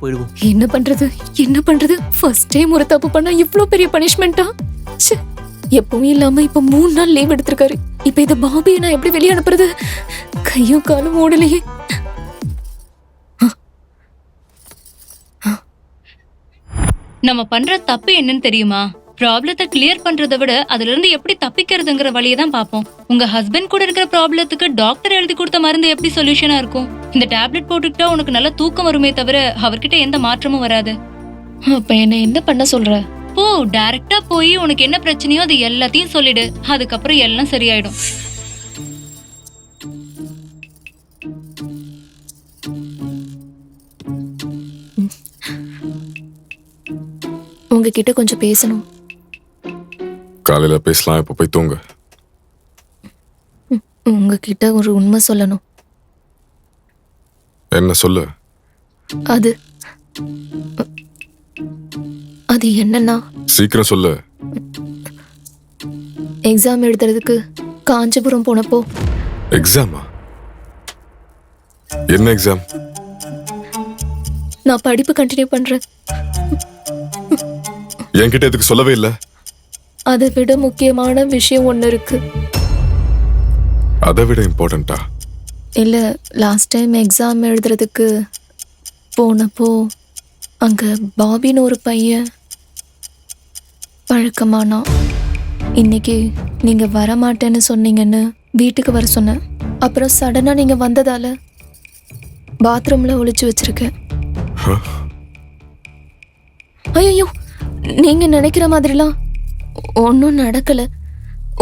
போயிடுவோம். என்ன பண்றது என்ன பண்றது? ஃபர்ஸ்ட் டைம் ஒரு தப்பு பண்ணா இவ்ளோ பெரிய பனிஷ்மெண்டா? எப்பவும் இல்லாம இப்ப 3 நாள் லீவ் எடுத்திருக்காரு. இப்ப இத பாபியை நான் எப்படி வெளியே அனுப்புறது? கையும் காலும் ஓடலையே. நம்ம பண்ற தப்பு என்னன்னு தெரியுமா? ப்ராப்ளத்தை கிளியர் பண்றதை விட அதுல இருந்து எப்படி தப்பிக்கிறதுங்கிற வழியை தான் பார்ப்போம். உங்க ஹஸ்பண்ட் கூட இருக்கிற ப்ராப்ளத்துக்கு டாக்டர் எழுதி கொடுத்த மருந்து எப்படி சொல்யூஷனா இருக்கும்? இந்த டேப்லெட் போட்டுக்கிட்டா உனக்கு நல்ல தூக்கம் வருமே தவிர அவர்கிட்ட எந்த மாற்றமும் வராது. அப்ப என்ன என்ன பண்ண சொல்ற? போ, டைரக்டா போய் உனக்கு என்ன பிரச்சனையோ அது எல்லாத்தையும் சொல்லிடு. அதுக்கப்புறம் எல்லாம் சரியாயிடும். உங்ககிட்ட கொஞ்சம் பேசணும். காலையில பேசலாம், இப்ப போய் தூங்க. உங்ககிட்ட ஒரு உண்மை சொல்லணும். என்ன சொல்லு? அது அது என்னன்னா, சீக்கிரம் சொல்லு. எக்ஸாம் எழுதுறதுக்கு காஞ்சிபுரம் போனப்போ. எக்ஸாமா? என்ன எக்ஸாம்? நான் படிப்பு கண்டினியூ பண்றேன். என்கிட்ட எதுக்கு சொல்லவே இல்ல? அதை விட முக்கியமான விஷயம் ஒண்ணு இருக்கு. அதை விட இம்பார்ட்டண்டா? இல்ல, லாஸ்ட் டைம் எக்ஸாம் எழுதுறதுக்கு போனப்போ அங்க பாபின்னு ஒரு பையன் பழக்கமானா. இன்னைக்கு நீங்க வரமாட்டேன்னு சொன்னீங்கன்னு வீட்டுக்கு வர சொன்னேன். அப்புறம் சடனா நீங்க வந்ததால பாத்ரூம்ல ஒளிச்சு வச்சிருக்கேன். ஐயோ, நீங்க நினைக்கிற மாதிரிலாம் ஒன்னும் நடக்கல.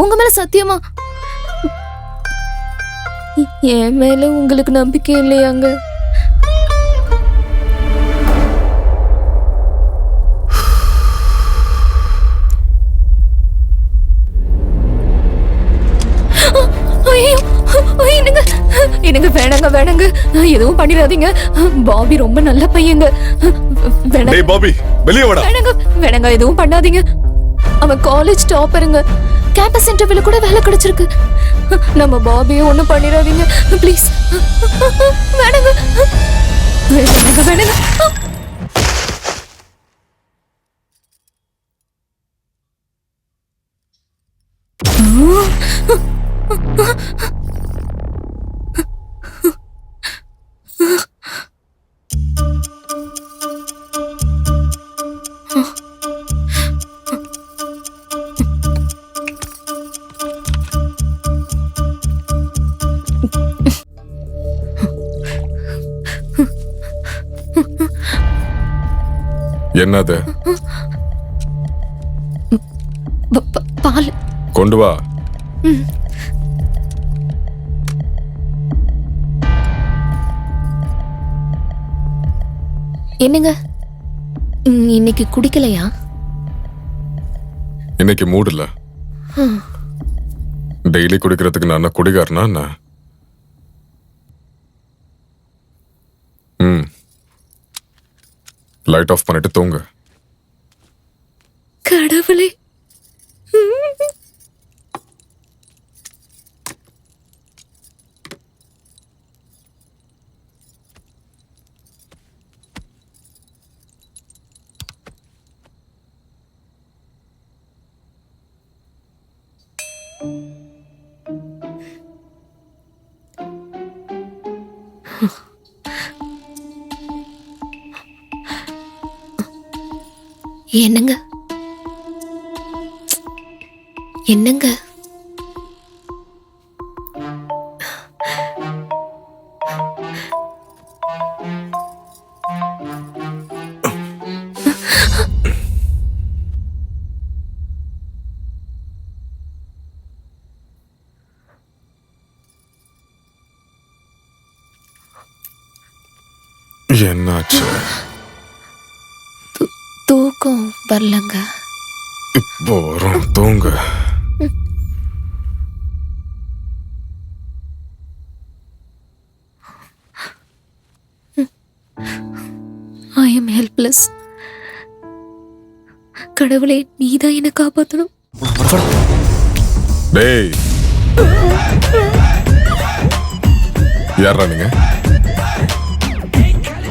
உங்க மேல சத்தியமா. என் மேல உங்களுக்கு நம்பிக்கை இல்லையாங்க? எனக்கு வேணாங்க வேணாங்க, எதுவும் பண்ணிடாதீங்க. பாபி ரொம்ப நல்ல பையங்க. பாபி வெளியே வாடா. வேணாங்க வேணாங்க, எதுவும் பண்ணாதீங்க. அவன் காலேஜ் டாப்பருங்க. கேம்பஸ் இன்டர்வியூல கூட வேலை கிடைச்சிருக்கு. நம்ம பாபியை ஒண்ணும் பண்ணிடாதீங்க ப்ளீஸ். வேணாங்க வேணாங்க வேணாங்க. என்னது? பால் கொண்டு வா. என்னங்க, இன்னைக்கு குடிக்கலையா? இன்னைக்கு மூடு இல்ல. டெய்லி குடிக்கிறதுக்கு நான் குடிகாரனா என்ன? லைட் ஆஃப் பண்ணிட்டு தூங்க. கடவுளே, என்னங்க என்னங்க? என்னாச்சு? தூக்கம் வரலங்க. இப்போ வரும், தூங்க. I am helpless. கடவுளே, நீதான் என்ன காப்பாத்தணும். டேய், யாரா நீங்க?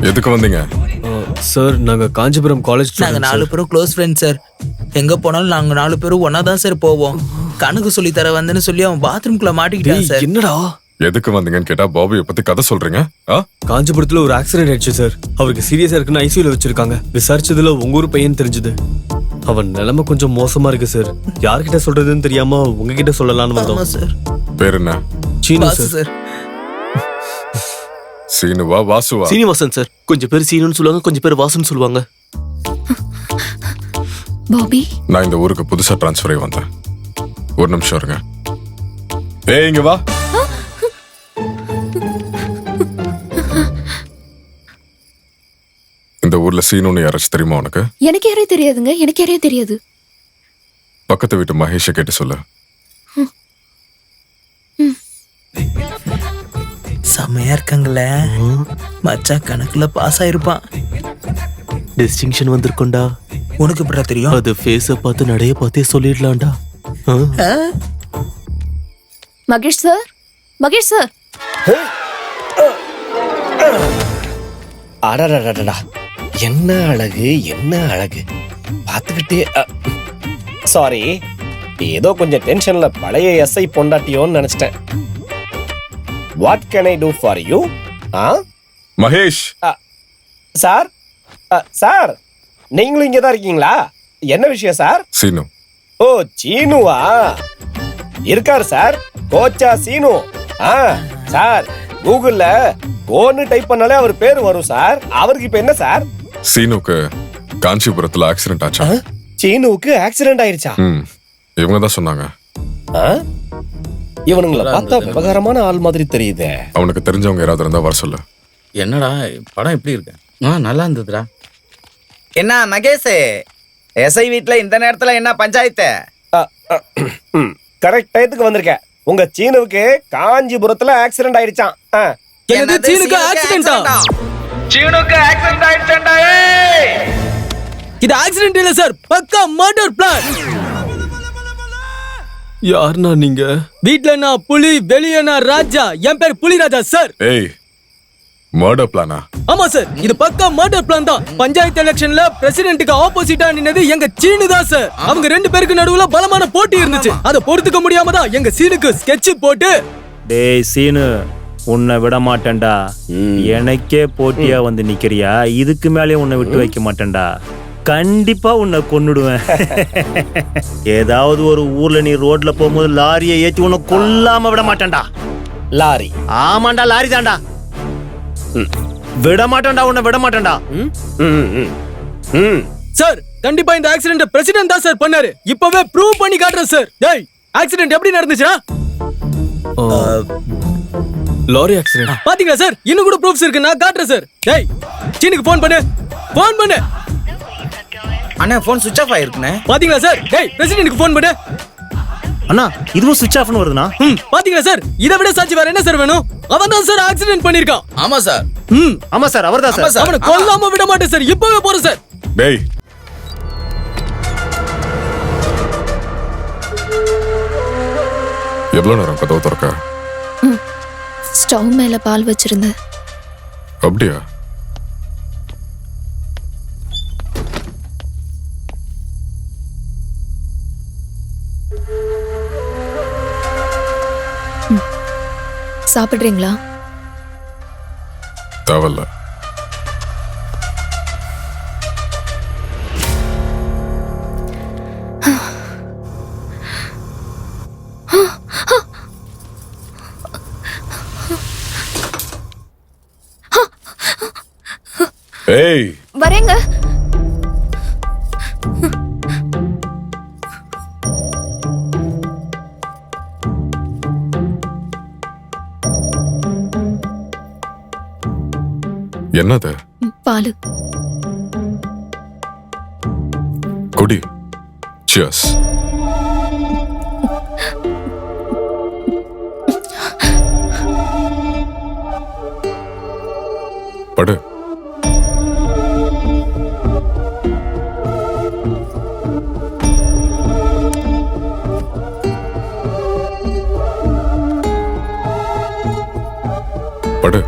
எதுக்கு வந்தீங்க? சார் நாங்க காஞ்சிபுரம் காலேஜ் நாங்க 4 பேரும் க்ளோஸ் ஃப்ரெண்ட்ஸ் சார். எங்க போனாலும் நாங்க 4 பேரும் ஒன்னா தான் சார் போவோம். கணக்கு சொல்லி தர வந்தேன்னு சொல்லி அவன் பாத்ரூம்குள்ள மாட்டிக்கிட்டான் சார். என்னடா எதுக்கு வந்தீங்கன்னு கேட்டா பாபியை பத்தி கதை சொல்றீங்க? காஞ்சிபுரத்துல ஒரு ஆக்சிடென்ட் ஆயிடுச்சு சார். அவருக்கு சீரியஸா இருக்குன்னு ஐசியூல வச்சிருக்காங்க. விசாரிச்சதுல உங்க ஊர் பையன் தெரிஞ்சது. அவன் நிலைமை கொஞ்சம் மோசமா இருக்கு சார். யார்கிட்ட சொல்றதுன்னு தெரியாம உங்ககிட்ட சொல்லலாம்னு ஆமா வந்தோம் சார். பேர் என்ன? சீனு பாசு சார். சார். சீனுவா வாசுவா? சீனிவாசன் சார். கொஞ்சம் பேர் சீனுன்னு சொல்லுவாங்க, கொஞ்சம் பேர் வாசுன்னு சொல்லுவாங்க. பாபி நான் இந்த ஊருக்கு புதுசா டிரான்ஸ்ஃபர் ஆகி வந்தேன். ஒரு நிமிஷம் இருங்க. ஏய் இங்க வா. இந்த ஊர்ல சீனுன்னு யாராச்சும் தெரியுமா உனக்கு? எனக்கு யாரையும் தெரியாதுங்க, எனக்கு யாரையும் தெரியாது. பக்கத்து வீட்டு மகேஷை கேட்டு சொல்லு. செமையா இருக்காங்களே. மச்சா கணக்குல பாஸ் ஆயிருப்பான். டிஸ்டிங்ஷன் வந்திருக்கோண்டா. உனக்கு எப்படா தெரியும்? அது ஃபேஸ பார்த்து நடைய பார்த்தே சொல்லிடலாம்டா. Mahesh sir, Mahesh sir. அடடடடா, என்ன அழகு, என்ன அழகு. பார்த்துக்கிட்டே சாரி, ஏதோ கொஞ்சம் டென்ஷன்ல பழைய எஸ்ஐ பொண்டாட்டியோன்னு நினைச்சிட்டேன். What can I do for you? Mahesh. Sir, sir நீங்களும் இங்கே தான் இருக்கீங்களா? என்ன விஷயம் சார்? சீனு. ஓ சீனுவா? இருக்காரு சார், கோச்சா சீனு. சார் கூகுள்ல கோன்னு டைப் பண்ணாலே அவர் பேர் வரும் சார். அவருக்கு இப்ப என்ன சார்? சீனுக்கு காஞ்சிபுரத்துல ஆக்சிடென்ட் ஆச்சா? சீனுவுக்கு ஆக்சிடென்ட் ஆயிருச்சா? இவங்க தான் சொன்னாங்க. இவனுங்களை பார்த்தா விவகாரமான ஆள் மாதிரி தெரியுதே. அவனுக்கு தெரிஞ்சவங்க யாராவது இருந்தா வர சொல்லு. என்னடா படம் எப்படி இருக்கு? நல்லா இருந்ததுடா. என்ன மகேஷ், எஸ்ஐ வீட்ல இந்த நேரத்துல என்ன பஞ்சாயத்து? கரெக்ட் டயத்துக்கு வந்திருக்கேன். உங்க சீனுவுக்கு காஞ்சிபுரத்துல ஆக்சிடென்ட் ஆயிருச்சாம். என்னது சீனுக்கு ஆக்சிடென்ட்டா? சீனுக்கு ஆக்சிடென்ட் ஆயிடுச்சுடா. இது ஆக்சிடென்ட் இல்ல சார், பக்கா மர்டர் பிளான். யாருண்ணா நீங்க? வீட்ல நான் புலி, வெளியே நான் ராஜா. என் பேர் புலிராஜா சார். ஏய், மர்டர் பிளானா? ஆமா சார், இது பக்கா மர்டர் பிளான் தான். பஞ்சாயத்து எலெக்ஷன்ல பிரசிடென்ட்க்கு ஆப்போசிட்டா நின்னது எங்க சீனு தான் சார். அவங்க 2 பேருக்கு நடுவுல பலமான போட்டி இருந்துச்சு. அத பொறுத்துக்க முடியாம தான் எங்க சீனுக்கு ஸ்கெட்ச் போட்டு. டேய் சீனு, உன்னை விட மாட்டேன்டா. எனக்கே போட்டியா வந்து நிக்கிறியா? இதுக்கு மேலே உன்னை விட்டு வைக்க மாட்டேன்டா. கண்டிப்பா உன்னை கொன்னுடுவேன். ஏதாவது ஒரு ஊர்ல நீ ரோட்ல போகும்போது லாரியை ஏத்தி உன்னை கொல்லாம விட மாட்டேன்டா. லாரி? ஆமாண்டா, லாரி தான்டா. விட மாட்டேன்டா, உன்னை விட மாட்டேன்டா. சார் கண்டிப்பா இந்த ஆக்சிடென்ட் பிரசிடென்ட் தான் சார் பண்ணாரு. இப்பவே ப்ரூவ் பண்ணி காட்டுறேன் சார். டேய், ஆக்சிடென்ட் எப்படி நடந்துச்சுடா? Lorry accident. பாத்தீங்களா சார், இன்னும் கூட ப்ரூஃப்ஸ் இருக்கு, நான் காட்டுறேன் சார். டேய், சீனுக்கு ஃபோன் பண்ணு, ஃபோன் பண்ணு. அண்ணா போன் சுவிட்ச் ஆஃப் ஆயிருக்குனே. பாத்தீங்களா சார்? டேய், பிரசிடென்ட்க்கு ஃபோன் பண்ணு. அண்ணா இதுவும் சுவிட்ச் ஆஃப்னு வருதுண்ணா. பாத்தீங்களா சார், இதை விட சாட்சி வேற என்ன சார் வேணும்? அவன் தான் சார் ஆக்சிடென்ட் பண்ணிருக்கான். ஆமா சார். ஆமா சார், அவர்தான் சார். அவனை கொல்லாம விட மாட்டேன் சார். இப்பவே போறேன் சார். டேய், எவ்வளவு நேரம் கதவு திறக்க? ஸ்டவ் மேல பால் வச்சிருந்தேன். அப்படியா? சாப்பிடுறீங்களா? தேவையில்ல. ஏய், வரேங்க. என்னது? பாலு. குடி. சியர்ஸ். படு. படு.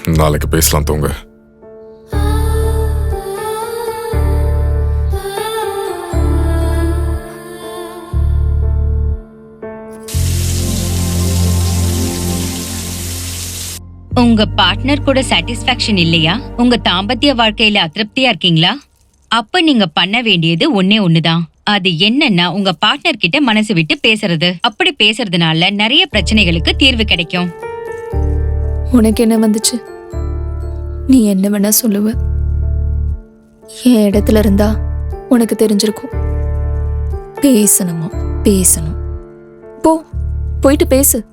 நாளைக்கு பேசலாம் தூங்க. உங்க பார்ட்னர் கூட சாட்டிஸ்பாக்சன் இல்லையா? உங்க தாம்பத்திய வாழ்க்கையில அதிருப்தியா இருக்கீங்களா? அப்ப நீங்க பண்ண வேண்டியது ஒன்னே ஒண்ணுதான். அது என்னன்னா உங்க பார்ட்னர் கிட்ட மனசு விட்டு பேசுறது. அப்படி பேசுறதுனால நிறைய பிரச்சனைகளுக்கு தீர்வு கிடைக்கும். உனக்கு என்ன வந்துச்சு? நீ என்ன வேணா சொல்லுவ. என் இடத்துல இருந்தா உனக்கு தெரிஞ்சிருக்கும். பேசணுமா? பேசணும். போயிட்டு பேசு.